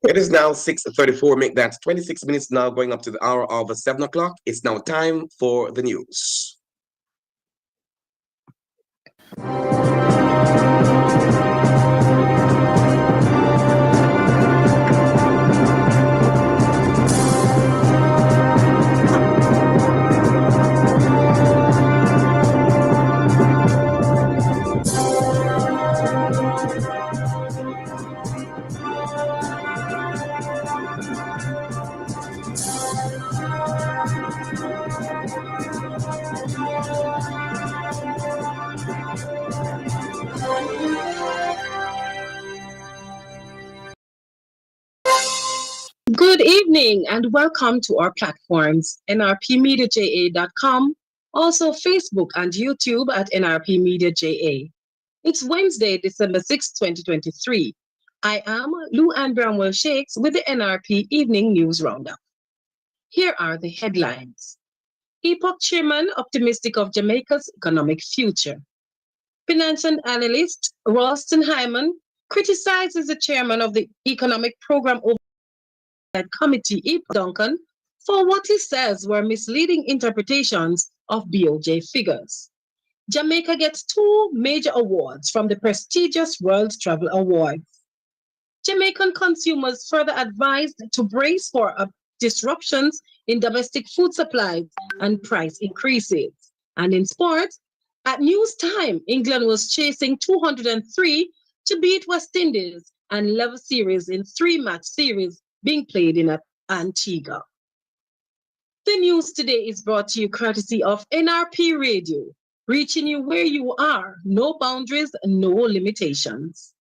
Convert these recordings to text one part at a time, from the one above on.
It is now 6:34. Make that 26 minutes now, going up to the hour of 7 o'clock. It's now time for the news. Good evening and welcome to our platforms nrpmediaja.com, also Facebook and YouTube at nrpmediaja. It's Wednesday, December 6, 2023. I am Lou Ann Bramwell Shakes with the NRP Evening News Roundup. Here are the headlines. Epoch Chairman optimistic of Jamaica's economic future. Financial analyst Ralston Hyman criticizes the chairman of the Economic Program Committee, Epoch Duncan, for what he says were misleading interpretations of BOJ figures. Jamaica gets 2 major awards from the prestigious World Travel Awards. Jamaican consumers further advised to brace for disruptions in domestic food supplies and price increases. And in sports, at news time, England was chasing 203 to beat West Indies and level series in 3-match series being played in Antigua. The news today is brought to you courtesy of NRP Radio, reaching you where you are, no boundaries, no limitations.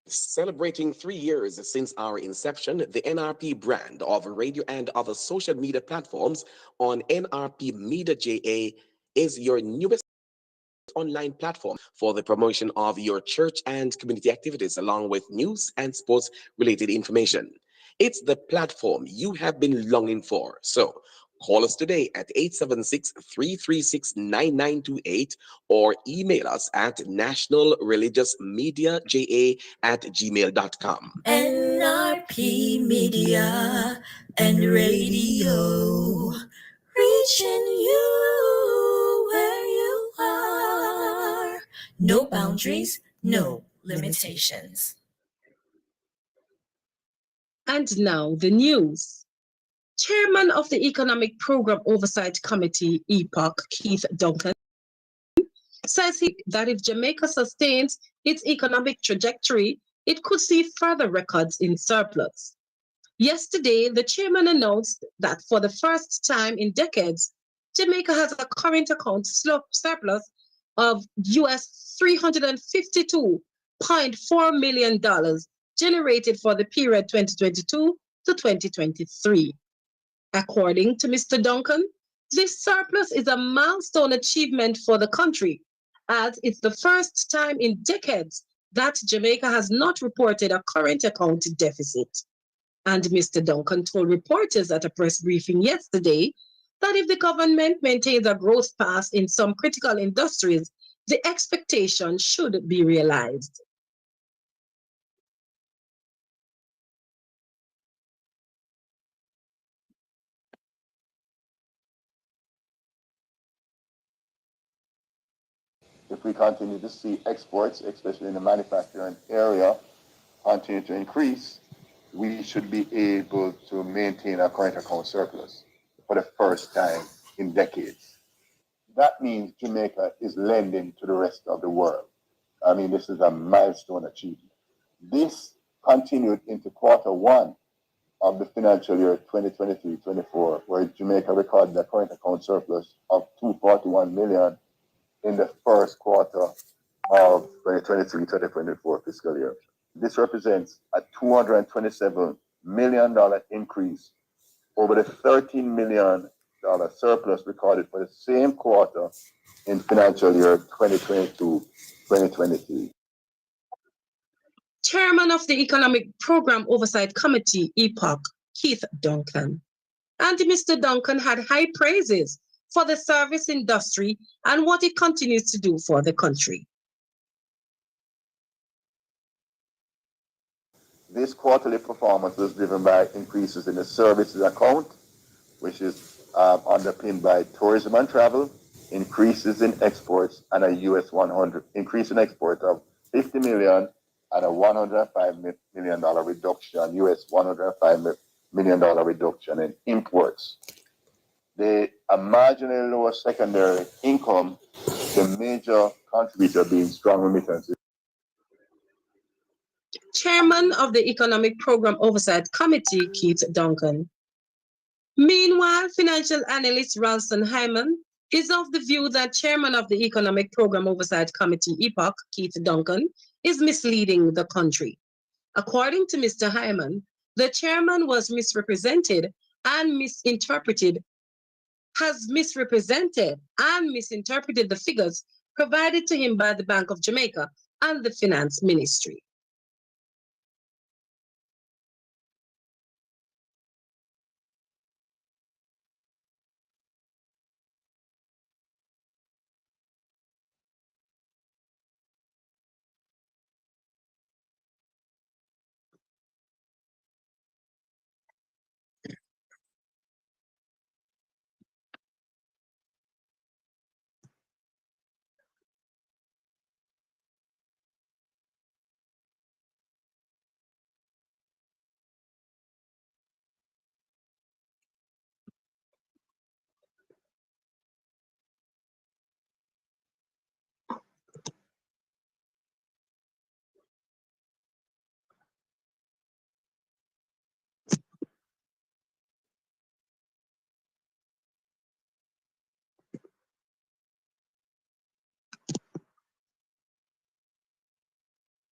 Celebrating 3 years since our inception, the NRP brand of radio and other social media platforms on NRP Media JA is your newest online platform for the promotion of your church and community activities, along with news and sports related information. It's the platform you have been longing for. So call us today at 876-336-9928 or email us at nationalreligiousmedia@gmail.com. NRP Media and Radio, reaching you where you are. No boundaries, no limitations. And now the news. Chairman of the Economic Program Oversight Committee, EPOC, Keith Duncan, says that if Jamaica sustains its economic trajectory, it could see further records in surplus. Yesterday, the chairman announced that for the first time in decades, Jamaica has a current account surplus of US $352.4 million generated for the period 2022 to 2023. According to Mr. Duncan, this surplus is a milestone achievement for the country, as it's the first time in decades that Jamaica has not reported a current account deficit. And Mr. Duncan told reporters at a press briefing yesterday that if the government maintains a growth path in some critical industries, the expectation should be realized. If we continue to see exports, especially in the manufacturing area, continue to increase, we should be able to maintain our current account surplus for the first time in decades. That means Jamaica is lending to the rest of the world. I mean, this is a milestone achievement. This continued into Q1 of the financial year 2023-24, where Jamaica recorded a current account surplus of $241 million in the first quarter of 2023-2024 fiscal year. This represents a $227 million increase over the $13 million surplus recorded for the same quarter in financial year 2022-2023. Chairman of the Economic Program Oversight Committee, EPOC, Keith Duncan. And Mr. Duncan had high praises for the service industry and what it continues to do for the country. This quarterly performance was driven by increases in the services account, which is underpinned by tourism and travel, increases in exports, and a US 100 increase in export of 50 million and a $105 million reduction, US $105 million reduction in imports. A marginally lower secondary income, the major contributor being strong remittances. Chairman of the Economic Program Oversight Committee, Keith Duncan. Meanwhile, financial analyst Ralston Hyman is of the view that Chairman of the Economic Program Oversight Committee, EPOC, Keith Duncan, is misleading the country. According to Mr. Hyman, the chairman was misrepresented and misinterpreted the figures provided to him by the Bank of Jamaica and the Finance Ministry.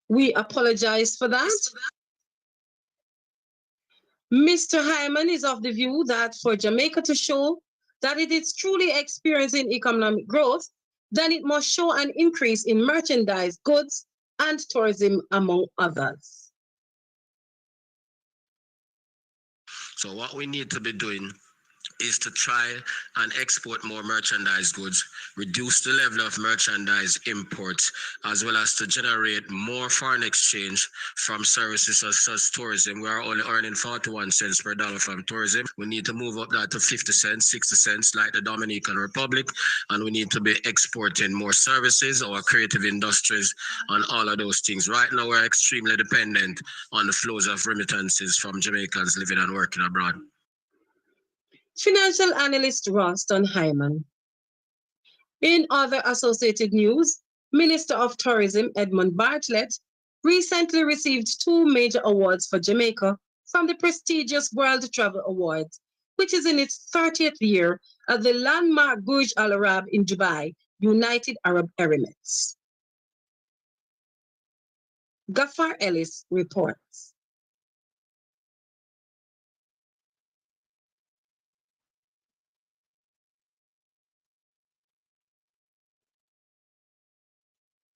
We apologize for that. Mr. Hyman is of the view that for Jamaica to show that it is truly experiencing economic growth, then it must show an increase in merchandise, goods, and tourism, among others. So what we need to be doing is to try and export more merchandise goods, reduce the level of merchandise imports, as well as to generate more foreign exchange from services such as tourism. We are only earning 41 cents per dollar from tourism. We need to move up that to 50 cents, 60 cents like the Dominican Republic, and we need to be exporting more services, our creative industries, and all of those things. Right now, we're extremely dependent on the flows of remittances from Jamaicans living and working abroad. Financial analyst Ralston Hyman. In other associated news, Minister of Tourism Edmund Bartlett recently received 2 major awards for Jamaica from the prestigious World Travel Awards, which is in its 30th year at the landmark Burj Al Arab in Dubai, United Arab Emirates. Ghaffar Ellis reports.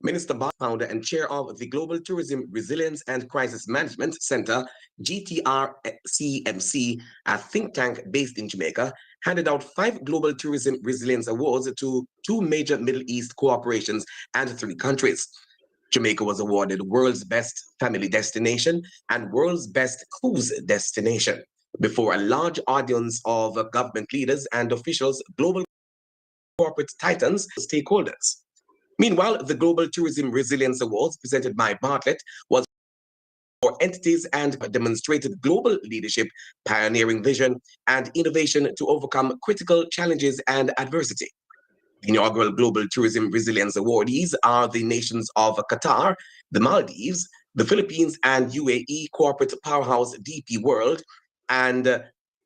Minister Barr, founder and chair of the Global Tourism Resilience and Crisis Management Center, GTRCMC, a think tank based in Jamaica, handed out 5 Global Tourism Resilience Awards to 2 major Middle East corporations and 3 countries. Jamaica was awarded World's Best Family Destination and World's Best Cruise Destination before a large audience of government leaders and officials, global corporate titans, stakeholders. Meanwhile, the Global Tourism Resilience Awards presented by Bartlett was for entities and demonstrated global leadership, pioneering vision, and innovation to overcome critical challenges and adversity. The inaugural Global Tourism Resilience awardees are the nations of Qatar, the Maldives, the Philippines, and UAE corporate powerhouse DP World, and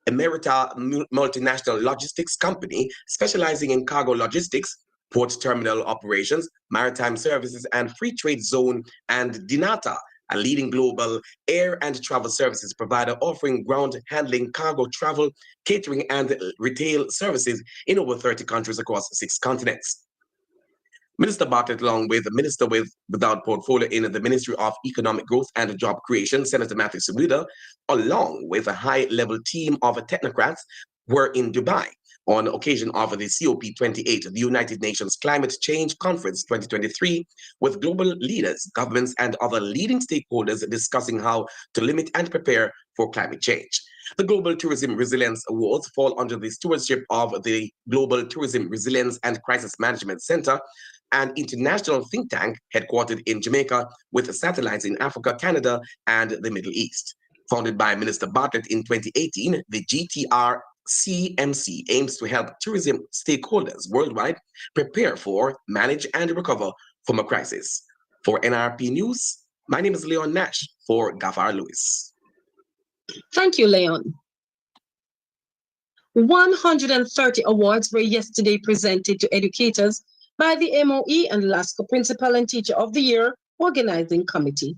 Emerita Multinational Logistics Company, specializing in cargo logistics, port terminal operations, maritime services, and free trade zone, and Dinata, a leading global air and travel services provider offering ground handling, cargo travel, catering, and retail services in over 30 countries across 6 continents. Minister Bartlett, along with the Minister without portfolio in the Ministry of Economic Growth and Job Creation, Senator Matthew Sabuda, along with a high-level team of technocrats, were in Dubai, on occasion of the COP28, the United Nations Climate Change Conference 2023, with global leaders, governments, and other leading stakeholders discussing how to limit and prepare for climate change. The Global Tourism Resilience Awards fall under the stewardship of the Global Tourism Resilience and Crisis Management Center, an international think tank headquartered in Jamaica with satellites in Africa, Canada, and the Middle East. Founded by Minister Bartlett in 2018, the GTR CMC aims to help tourism stakeholders worldwide prepare for, manage, and recover from a crisis. For NRP News, my name is Leon Nash for Gafar Lewis. Thank you, Leon. 130 awards were yesterday presented to educators by the MOE and LASCO Principal and Teacher of the Year Organizing Committee.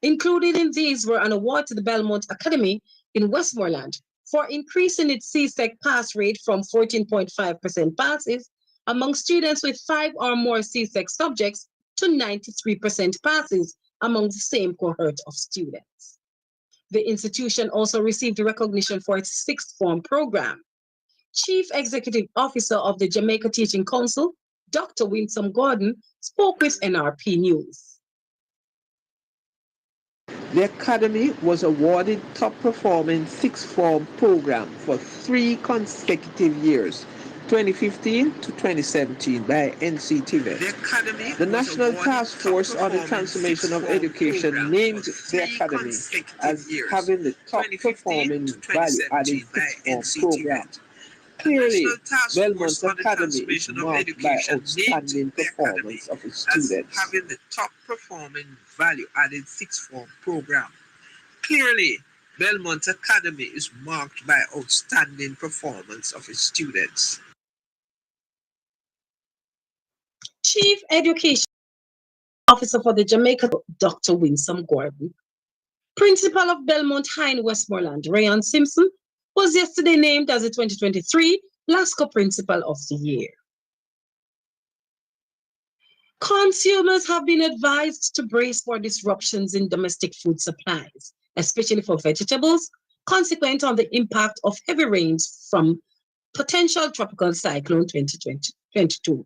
Included in these were an award to the Belmont Academy in Westmoreland for increasing its CSEC pass rate from 14.5% passes among students with 5 or more CSEC subjects to 93% passes among the same cohort of students. The institution also received recognition for its sixth form program. Chief Executive Officer of the Jamaica Teaching Council, Dr. Winsome Gordon, spoke with NRP News. The Academy was awarded Top Performing Sixth Form Program for 3 consecutive years, 2015 to 2017 by NCTVET. The National Task Force on the Transformation of Education named the Academy as having the top performing value-added sixth form program. Clearly, Belmont Academy is marked by outstanding performance of its students. Having the top performing value-added sixth form program. Clearly, Belmont Academy is marked by outstanding performance of its students. Chief Education Officer for the Jamaica, Dr. Winsome Gordon. Principal of Belmont High in Westmoreland, Rayon Simpson, was yesterday named as the 2023 LASCO Principal of the Year. Consumers have been advised to brace for disruptions in domestic food supplies, especially for vegetables, consequent on the impact of heavy rains from potential tropical cyclone 2022.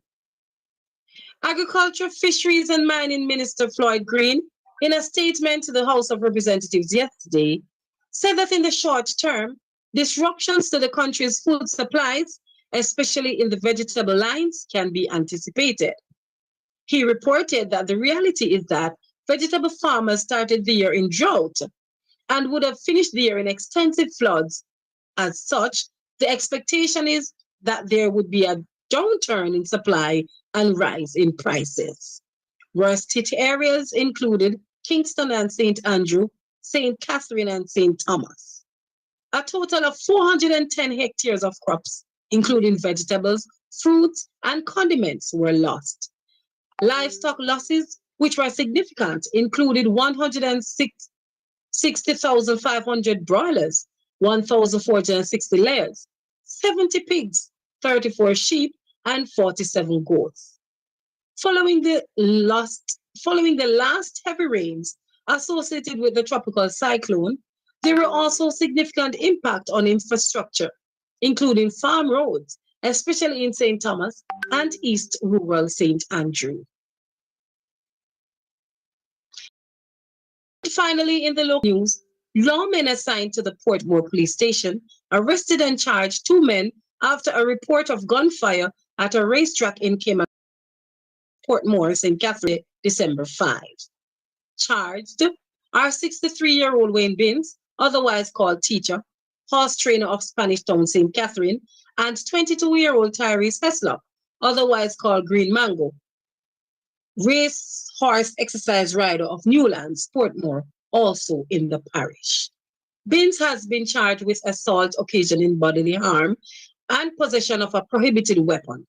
Agriculture, Fisheries and Mining Minister Floyd Green, in a statement to the House of Representatives yesterday, said that in the short term, disruptions to the country's food supplies, especially in the vegetable lines, can be anticipated. He reported that the reality is that vegetable farmers started the year in drought and would have finished the year in extensive floods. As such, the expectation is that there would be a downturn in supply and rise in prices. Worst hit areas included Kingston and St. Andrew, St. Catherine and St. Thomas. A total of 410 hectares of crops, including vegetables, fruits, and condiments, were lost. Livestock losses, which were significant, included 160,500 broilers, 1,460 layers, 70 pigs, 34 sheep, and 47 goats. Following the last heavy rains associated with the tropical cyclone, there were also significant impact on infrastructure, including farm roads, especially in St. Thomas and East Rural St. Andrew. Finally, in the local news, lawmen assigned to the Portmore police station arrested and charged 2 men after a report of gunfire at a racetrack in Cayman, Portmore, St. Catherine, December 5. Charged are 63-year-old Wayne Binns, otherwise called Teacher, horse trainer of Spanish Town, St. Catherine, and 22-year-old Tyrese Heslop, otherwise called Green Mango, race horse exercise rider of Newlands, Portmore, also in the parish. Binns has been charged with assault occasioning bodily harm and possession of a prohibited weapon.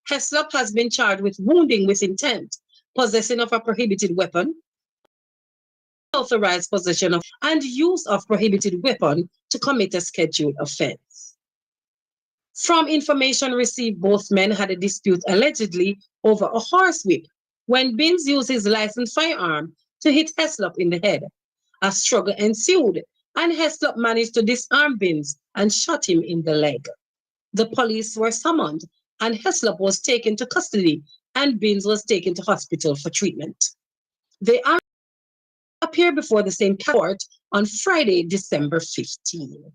Heslop has been charged with wounding with intent, possession of a prohibited weapon, unauthorized possession of, and use of prohibited weapon to commit a scheduled offense. From information received, both men had a dispute allegedly over a horsewhip when Binns used his licensed firearm to hit Heslop in the head. A struggle ensued, and Heslop managed to disarm Binns and shot him in the leg. The police were summoned, and Heslop was taken to custody, and Binns was taken to hospital for treatment. They are appear before the same court on Friday, December 15.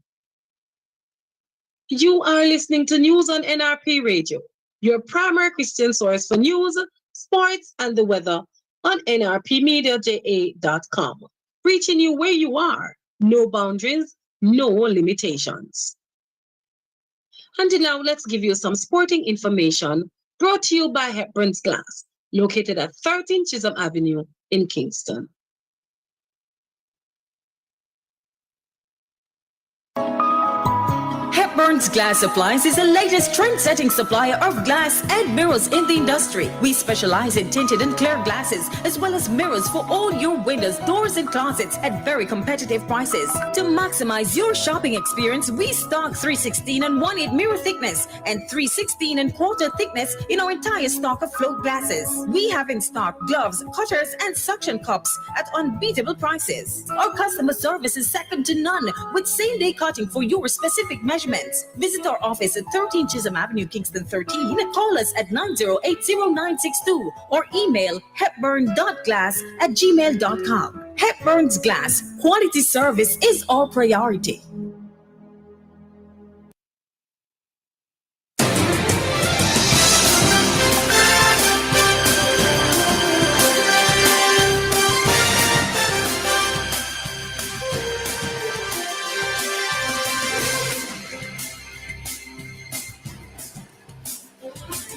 You are listening to news on NRP Radio, your primary Christian source for news, sports, and the weather on nrpmediaja.com, reaching you where you are, no boundaries, no limitations. And now let's give you some sporting information brought to you by Hepburn's Glass, located at 13 Chisholm Avenue in Kingston. Hepburn's Glass Supplies is the latest trend-setting supplier of glass and mirrors in the industry. We specialize in tinted and clear glasses, as well as mirrors for all your windows, doors, and closets at very competitive prices. To maximize your shopping experience, we stock 316 and 1/8 mirror thickness and 316 and quarter thickness in our entire stock of float glasses. We have in stock gloves, cutters, and suction cups at unbeatable prices. Our customer service is second to none, with same-day cutting for your specific measurements. Visit our office at 13 Chisholm Avenue, Kingston 13. Call us at 9080962 or email hepburn.glass@gmail.com. Hepburn's Glass. Quality service is our priority.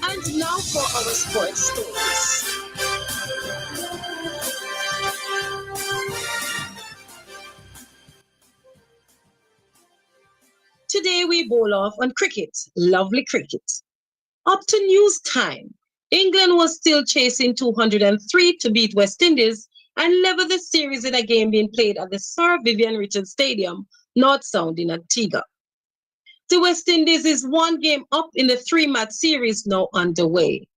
And now for our sports stories. Today we bowl off on cricket, lovely cricket. Up to news time, England was still chasing 203 to beat West Indies and level the series in a game being played at the Sir Vivian Richards Stadium, North Sound in Antigua. The West Indies is one game up in the three-match series now underway.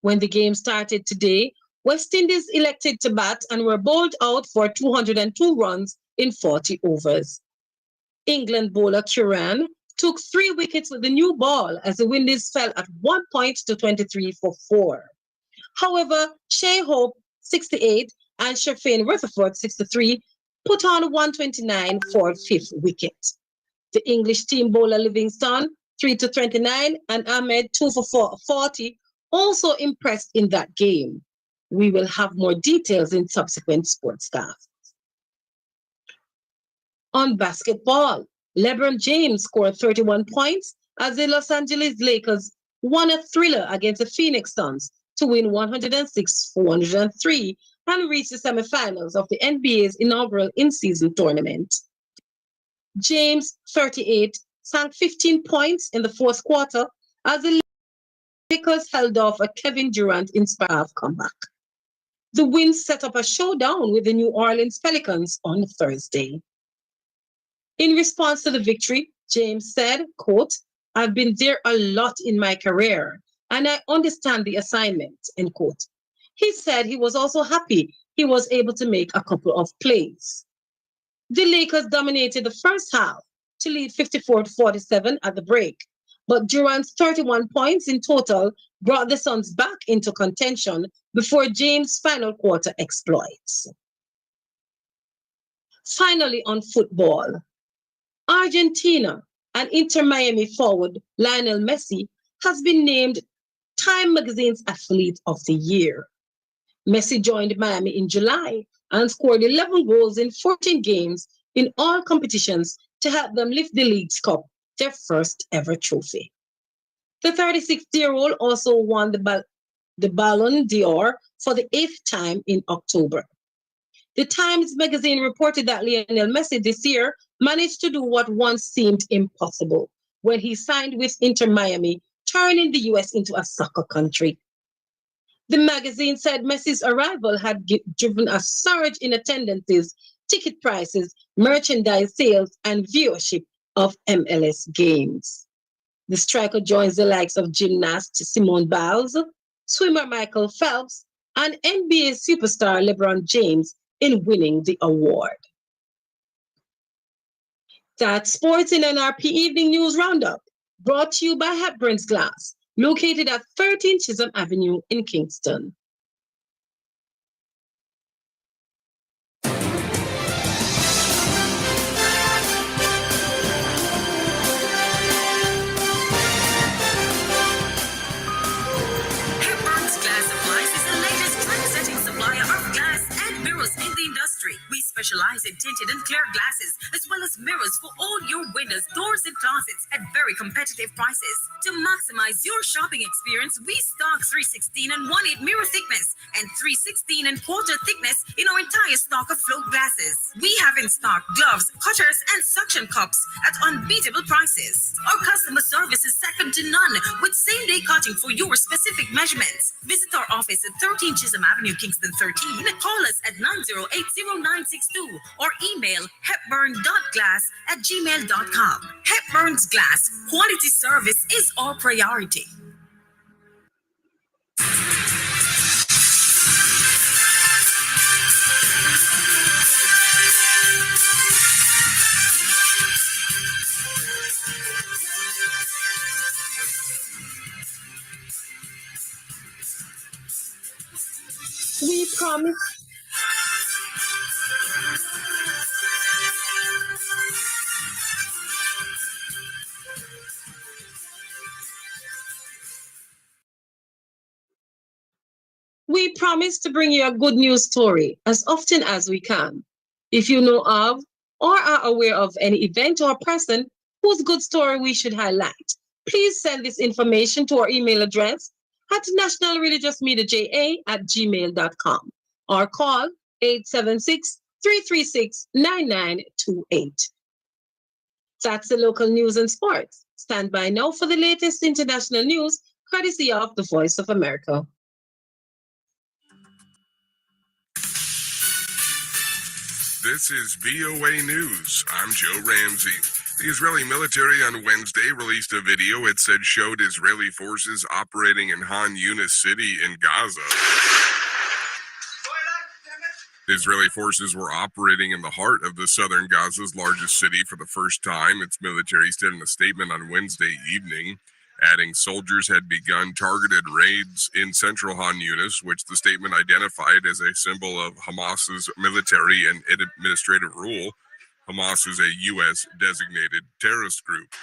When the game started today, West Indies elected to bat and were bowled out for 202 runs in 40 overs. England bowler Curran took 3 wickets with the new ball as the Windies fell at 1 point to 23 for 4. However, Shea Hope, 68, and Shafane Rutherford, 63, put on 129 for 5th wicket. The English team bowler Livingston, 3 to 29, and Ahmed, 2 for 40, also impressed in that game. We will have more details in subsequent sportscasts. On basketball, LeBron James scored 31 points as the Los Angeles Lakers won a thriller against the Phoenix Suns to win 106-103 and reach the semifinals of the NBA's inaugural in-season tournament. James, 38, sank 15 points in the fourth quarter as the Lakers held off a Kevin Durant-inspired comeback. The win set up a showdown with the New Orleans Pelicans on Thursday. In response to the victory, James said, quote, "I've been there a lot in my career, and I understand the assignment," end quote. He said he was also happy he was able to make a couple of plays. The Lakers dominated the first half to lead 54-47 at the break, but Durant's 31 points in total brought the Suns back into contention before James' final quarter exploits. Finally, on football, Argentina and Inter Miami forward Lionel Messi has been named Time Magazine's Athlete of the Year. Messi joined Miami in July and scored 11 goals in 14 games in all competitions to help them lift the League's Cup, their first ever trophy. The 36-year-old also won the Ballon d'Or for the 8th time in October. The Times magazine reported that Lionel Messi this year managed to do what once seemed impossible when he signed with Inter Miami, turning the US into a soccer country. The magazine said Messi's arrival had driven a surge in attendances, ticket prices, merchandise sales, and viewership of MLS games. The striker joins the likes of gymnast Simone Biles, swimmer Michael Phelps, and NBA superstar LeBron James in winning the award. That's sports in NRP Evening News Roundup. Brought to you by Hepburn's Glass, located at 13 Chisholm Avenue in Kingston. Hepburn's Glass Supplies is the latest trend-setting supplier of glass and mirrors in the industry. We specialize in tinted and clear glasses, as well as mirrors for all your windows, doors, and closets at very competitive prices. To maximize your shopping experience, we stock 316 and 1/8 mirror thickness and 316 and quarter thickness in our entire stock of float glasses. We have in stock gloves, cutters, and suction cups at unbeatable prices. Our customer service is second to none, with same-day cutting for your specific measurements. Visit our office at 13 Chisholm Avenue, Kingston 13. Call us at 908-0962 or email hepburn.glass@gmail.com. Hepburn's Glass, quality service is our priority. We promise. We promise to bring you a good news story as often as we can. If you know of or are aware of any event or person whose good story we should highlight, please send this information to our email address at nationalreligious@gmail.com or call 876-336-9928. That's the local news and sports. Stand by now for the latest international news, courtesy of the Voice of America. This is VOA News. I'm Joe Ramsey. The Israeli military on Wednesday released a video it said showed Israeli forces operating in Han Yunis city in Gaza. The Israeli forces were operating in the heart of the southern Gaza's largest city for the first time, its military said in a statement on Wednesday evening, adding soldiers had begun targeted raids in central Han Yunis, which the statement identified as a symbol of Hamas's military and administrative rule. Hamas is a U.S. designated terrorist group.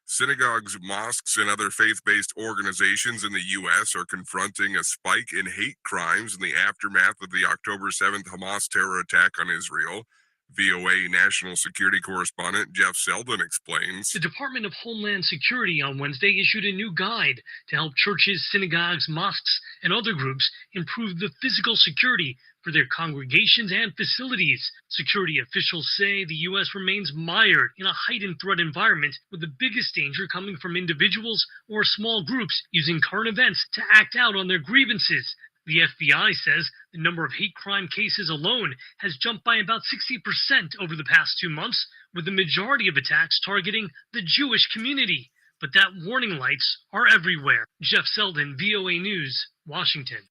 Synagogues, mosques, and other faith-based organizations in the U.S. are confronting a spike in hate crimes in the aftermath of the October 7th Hamas terror attack on Israel. VOA National Security Correspondent Jeff Selden explains. The Department of Homeland Security on Wednesday issued a new guide to help churches, synagogues, mosques, and other groups improve the physical security for their congregations and facilities. Security officials say the U.S. remains mired in a heightened threat environment, with the biggest danger coming from individuals or small groups using current events to act out on their grievances. The FBI says the number of hate crime cases alone has jumped by about 60% over the past 2 months, with the majority of attacks targeting the Jewish community. But that warning lights are everywhere. Jeff Selden, VOA News, Washington.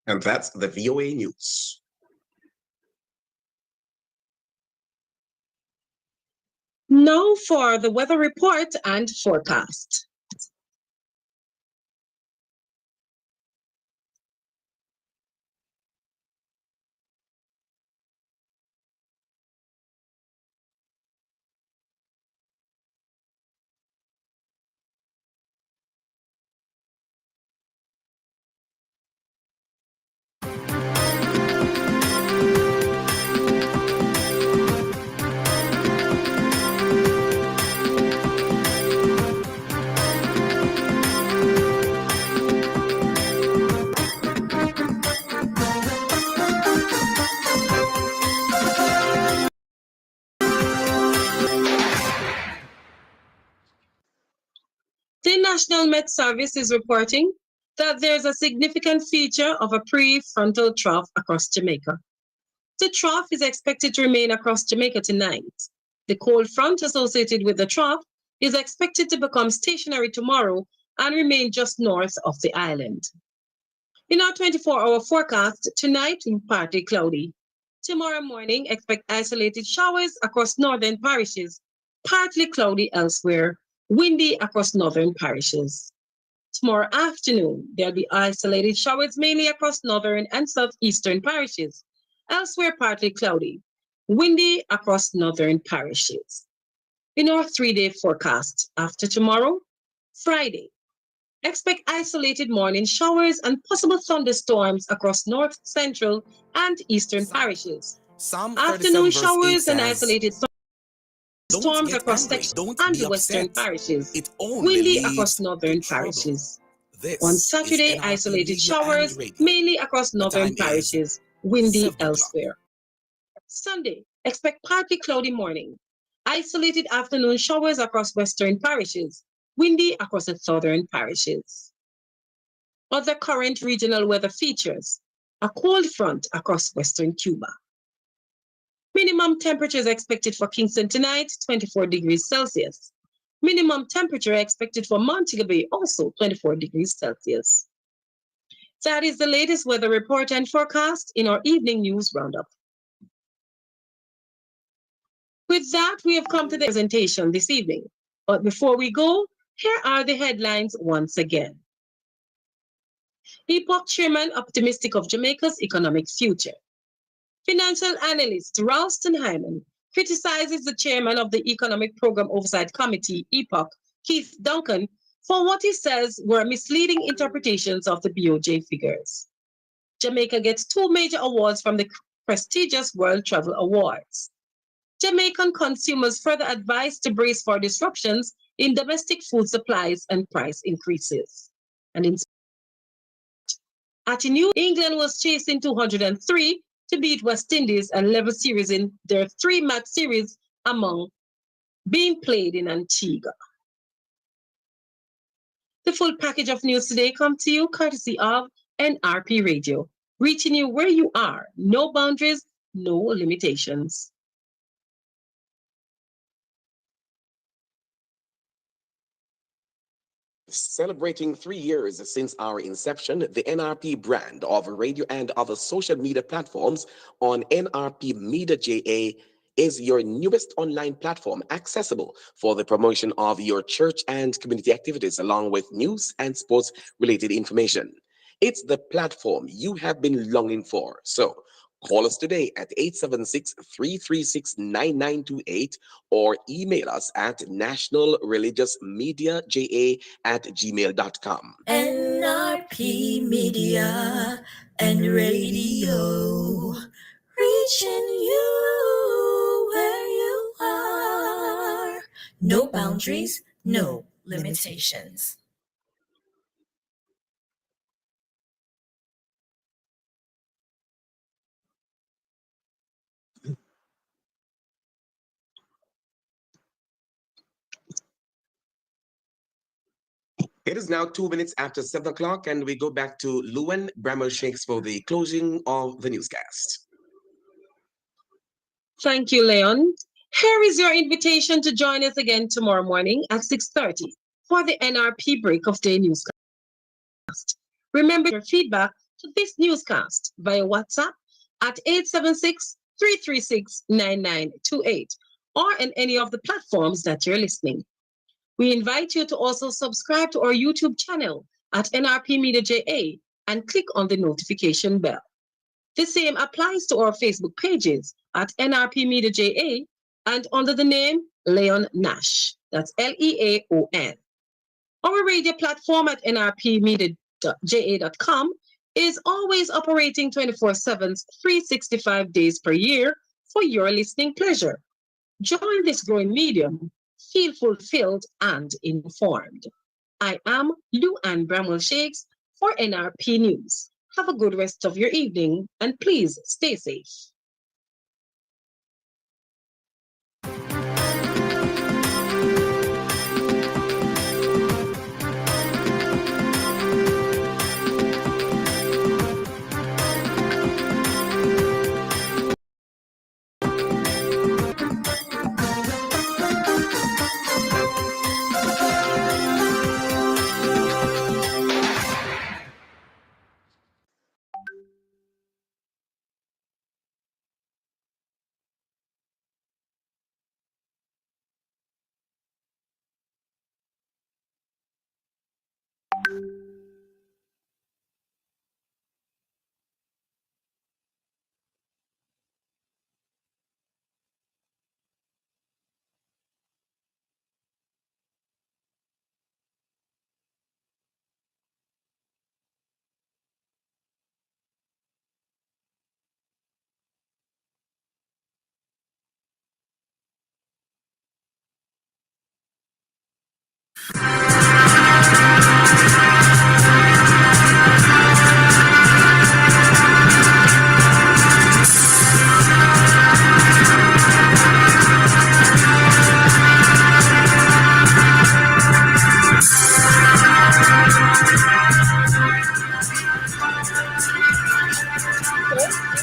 And that's the VOA News. Now for the weather report and forecast. The National Met Service is reporting that there's a significant feature of a prefrontal trough across Jamaica. The trough is expected to remain across Jamaica tonight. The cold front associated with the trough is expected to become stationary tomorrow and remain just north of the island. In our 24-hour forecast, tonight will be partly cloudy. Tomorrow morning, expect isolated showers across northern parishes, partly cloudy elsewhere, windy across northern parishes. Tomorrow afternoon, there'll be isolated showers mainly across northern and southeastern parishes, elsewhere partly cloudy, windy across northern parishes. In our 3-day forecast, after tomorrow, Friday, expect isolated morning showers and possible thunderstorms across north, central, and eastern parishes. Afternoon showers and isolated storms across sections and the western parishes. Windy across northern parishes. On Saturday, isolated showers mainly across northern parishes. Windy elsewhere. Sunday, expect partly cloudy morning. Isolated afternoon showers across western parishes. Windy across the southern parishes. Other current regional weather features: a cold front across western Cuba. Minimum temperatures expected for Kingston tonight, 24 degrees Celsius. Minimum temperature expected for Montego Bay, also 24 degrees Celsius. That is the latest weather report and forecast in our evening news roundup. With that, we have come to the presentation this evening. But before we go, here are the headlines once again. Epoch chairman optimistic of Jamaica's economic future. Financial analyst Ralston Hyman criticizes the chairman of the Economic Program Oversight Committee, EPOC, Keith Duncan, for what he says were misleading interpretations of the BOJ figures. Jamaica gets 2 major awards from the prestigious World Travel Awards. Jamaican consumers further advised to brace for disruptions in domestic food supplies and price increases. And in at New England was chasing 203 to beat West Indies and level series in their 3-match series among being played in Antigua. The full package of news today comes to you courtesy of NRP Radio, reaching you where you are. No boundaries, no limitations. Celebrating 3 years since our inception, the NRP brand of radio and other social media platforms on NRP Media JA is your newest online platform accessible for the promotion of your church and community activities, along with news and sports related information. It's the platform you have been longing for. So call us today at 876-336-9928 or email us at nationalreligiousmedia@gmail.com. NRP Media and Radio, reaching you where you are. No boundaries, no limitations. It is now 2 minutes after 7 o'clock, and we go back to Luan Brammer Shakes for the closing of the newscast. Thank you, Leon. Here is your invitation to join us again tomorrow morning at 6:30 for the NRP Break of Day newscast. Remember your feedback to this newscast via WhatsApp at 876-336-9928 or in any of the platforms that you're listening. We invite you to also subscribe to our YouTube channel at NRP Media JA and click on the notification bell. The same applies to our Facebook pages at NRP Media JA and under the name Leon Nash. That's Leaon. Our radio platform at nrpmedia.ja.com is always operating 24/7, 365 days per year for your listening pleasure. Join this growing medium. Feel fulfilled and informed. I am Lou Ann Bramwell Shakes for NRP News. Have a good rest of your evening and please stay safe.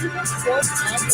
entertainment, sports, and